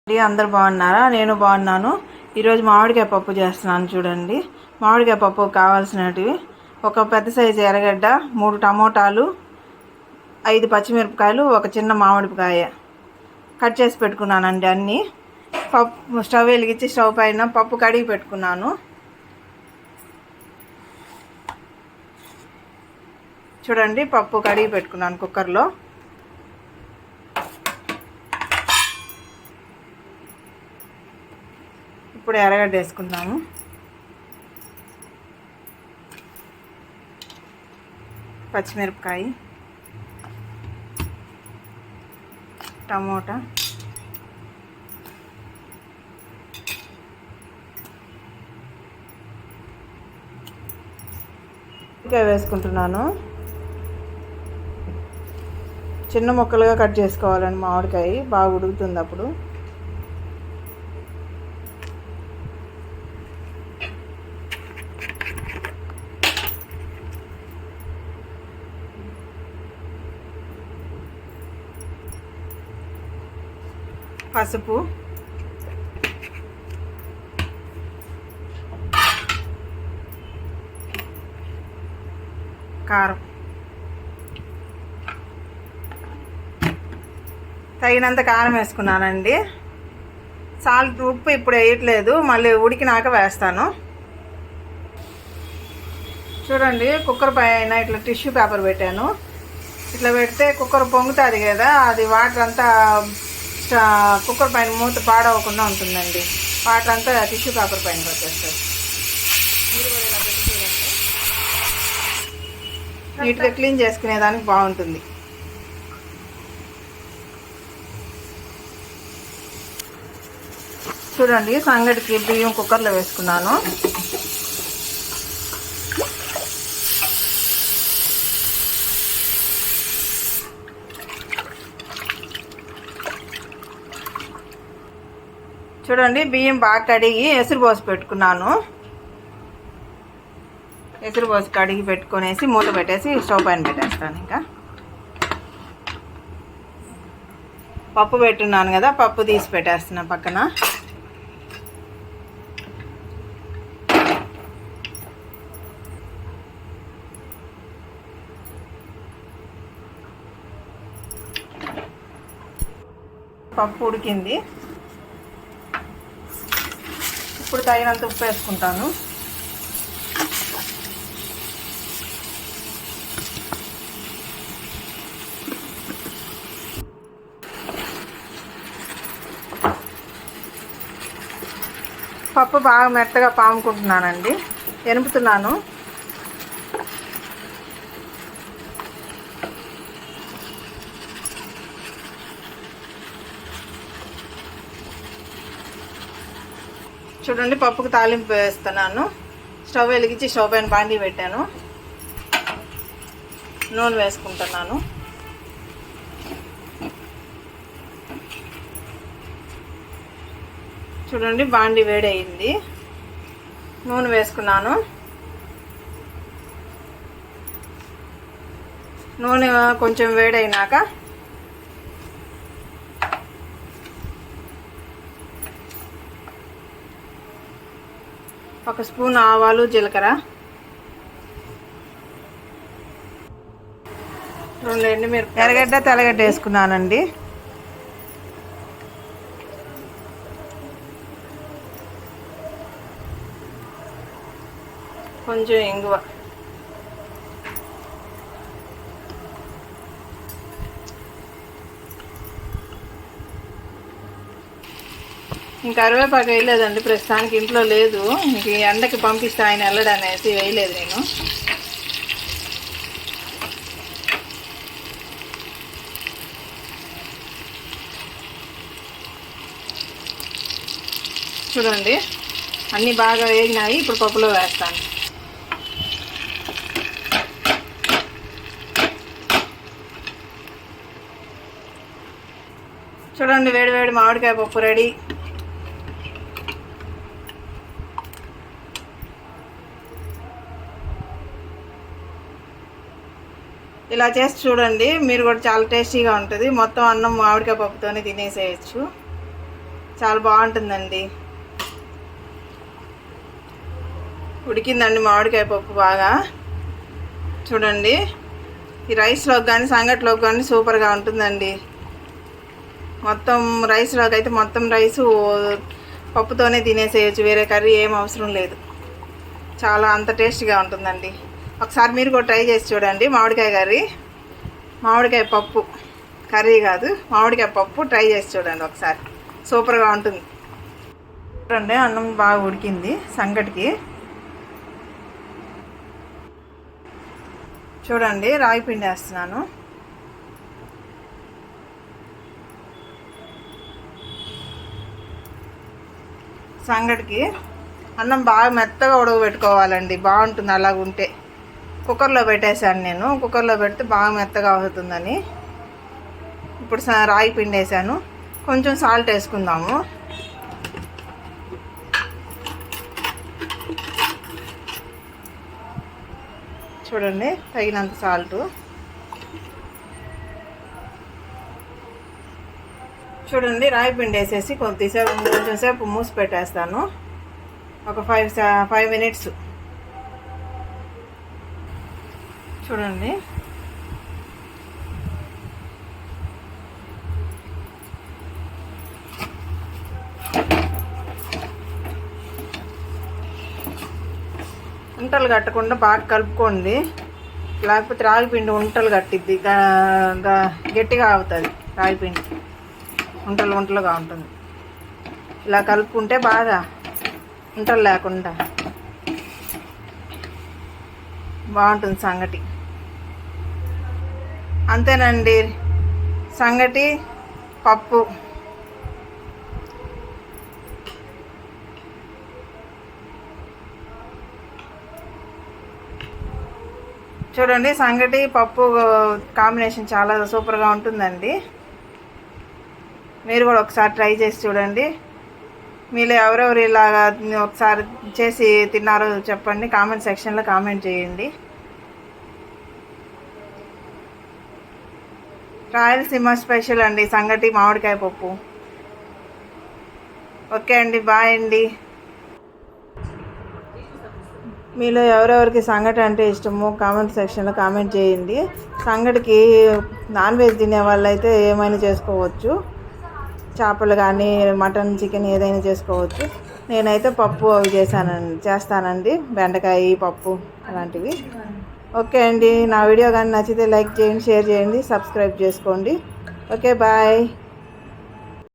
అందరు బాగున్నారా? నేను బాగున్నాను. ఈరోజు మామిడికాయ పప్పు చేస్తున్నాను. చూడండి, మామిడికాయ పప్పు కావాల్సినవి: ఒక పెద్ద సైజు ఎర్రగడ్డ, 3 టమోటాలు, 5 పచ్చిమిరపకాయలు, ఒక చిన్న మామిడికాయ కట్ చేసి పెట్టుకున్నానండి. అన్నీ పప్పు స్టవ్ వెలిగించి స్టవ్ పైన పప్పు కడిగి పెట్టుకున్నాను. చూడండి, పప్పు కడిగి పెట్టుకున్నాను కుక్కర్లో. ఇప్పుడు ఎర్రగడ్డ వేసుకుందాము. పచ్చిమిరపకాయ, టమోటా, ఇంకా వేసుకుంటున్నాను. చిన్న ముక్కలుగా కట్ చేసుకోవాలండి. మామిడికాయ బాగా ఉడుకుతుంది అప్పుడు. పసుపు, కారం, తగినంత కారం వేసుకున్నానండి. సాల్ట్, ఉప్పు ఇప్పుడు వేయట్లేదు, మళ్ళీ ఉడికినాక వేస్తాను. చూడండి, కుక్కర్ పైన ఇట్లా టిష్యూ పేపర్ పెట్టాను. ఇట్లా పెడితే కుక్కర్ పొంగుతుంది కదా, అది వాటర్ అంతా కుక్కర్ పైన మూత పాడవకుండా ఉంటుందండి. వాటర్ అంతా టిష్యూ పేపర్ పైన వచ్చేస్తుంది. మీరు కూడా ఇలా పెట్టి చూడండి, నీట్గా క్లీన్ చేసుకునేదానికి బాగుంటుంది. చూడండి, సంగటికి బియ్యం కుక్కర్లో వేసుకున్నాను. చూడండి, బియ్యం బాగా కడిగి ఎసురు పోసి పెట్టుకున్నాను. ఎసురు పోసి కడిగి పెట్టుకునేసి మూత పెట్టేసి స్టవ్ పైన పెట్టేస్తాను. ఇంకా పప్పు పెట్టున్నాను కదా, పప్పు తీసి పెట్టేస్తున్నా పక్కన. పప్పు ఉడికింది. ఇప్పుడు తగినంత ఉప్పు వేసుకుంటాను. పప్పు బాగా మెత్తగా పాముకుంటున్నానండి, ఎనుపుతున్నాను. చూడండి, పప్పుకు తాలింపు వేస్తున్నాను. స్టవ్ వెలిగించి స్టవ్ పైన బాండీ పెట్టాను. నూనె వేసుకుంటున్నాను. చూడండి, బాండీ వేడయింది. నూనె వేసుకున్నాను. నూనె కొంచెం వేడైనాక ఒక స్పూన్ ఆవాలు, జీలకర్ర, 2 ఎండుమిరపకాయలు, ఎర్రగడ్డ, తెల్లగడ్డ వేసుకున్నానండి. కొంచెం ఇంగువ, ఇంకా కరివేపాకు వేయలేదండి ప్రస్తుతానికి, ఇంట్లో లేదు. ఇంక ఎండకి పంపిస్తే ఆయన వెళ్ళడనేసి వేయలేదు నేను. చూడండి, అన్నీ బాగా వేగినాయి. ఇప్పుడు పప్పులో వేస్తాను. చూడండి, వేడి వేడి మామిడికాయ పప్పు రెడీ. ఇలా చేసి చూడండి, మీరు కూడా చాలా టేస్టీగా ఉంటుంది. మొత్తం అన్నం మామిడికాయ పప్పుతోనే తినేసేయచ్చు. చాలా బాగుంటుందండి. ఉడికిందండి మామిడికాయ పప్పు బాగా. చూడండి, ఈ రైస్లోకి కానీ సంగటిలోకి కానీ సూపర్గా ఉంటుందండి. మొత్తం రైస్లోకి అయితే మొత్తం రైసు పప్పుతోనే తినేసేయచ్చు, వేరే కర్రీ ఏం అవసరం లేదు. చాలా అంత టేస్ట్గా ఉంటుందండి. ఒకసారి మీరు కూడా ట్రై చేసి చూడండి. మామిడికాయ కర్రీ, మామిడికాయ పప్పు కర్రీ కాదు, మామిడికాయ పప్పు ట్రై చేసి చూడండి ఒకసారి, సూపర్గా ఉంటుంది. చూడండి, అన్నం బాగా ఉడికింది సంగటికి. చూడండి, రాగి పిండి వేస్తున్నాను. సంగటికి అన్నం బాగా మెత్తగా ఉడకబెట్టుకోవాలండి, బాగుంటుంది అలాగుంటే. కుక్కర్లో పెట్టేశాను నేను, కుక్కర్లో పెడితే బాగా మెత్తగా అవుతుందని. ఇప్పుడు రాగి పిండి వేసాను, కొంచెం సాల్ట్ వేసుకుందాము. చూడండి, తగినంత సాల్టు. చూడండి, రాగి పిండి వేసేసి కొంచెం సేపు మూసి పెట్టేస్తాను, ఒక 5 మినిట్స్. చూడండి, ఉంటలు కట్టకుండా బాగా కలుపుకోండి, లేకపోతే రాగిపిండి ఉంటలు కట్టిద్ది, గట్టిగా అవుతుంది. రాగిపిండి ఉంటలుగా ఉంటుంది. ఇలా కలుపుకుంటే బాగా ఉంటలు లేకుండా బాగుంటుంది సంగటి. అంతేనండి, సంగటి పప్పు. చూడండి, సంగటి పప్పు కాంబినేషన్ చాలా సూపర్గా ఉంటుందండి. మీరు కూడా ఒకసారి ట్రై చేసి చూడండి. మీలో ఎవరెవరు ఇలాగా ఒకసారి చేసి తిన్నారో చెప్పండి, కామెంట్ సెక్షన్లో కామెంట్ చేయండి. రాయలసీమ స్పెషల్ అండి సంగటి మామిడికాయ పప్పు. ఓకే అండి, బాయ్ అండి. మీలో ఎవరెవరికి సంగటి అంటే ఇష్టమో కామెంట్ సెక్షన్లో కామెంట్ చేయండి. సంగటికి నాన్ వెజ్ తినే వాళ్ళైతే ఏమైనా చేసుకోవచ్చు, చేపలు కానీ మటన్ చికెన్ ఏదైనా చేసుకోవచ్చు. నేనైతే పప్పు అవి చేస్తానండి, బెండకాయ పప్పు అలాంటివి. ఓకే అండి, నా వీడియో కానీ నచ్చితే లైక్ చేయండి, షేర్ చేయండి, సబ్స్క్రైబ్ చేసుకోండి. Okay, bye.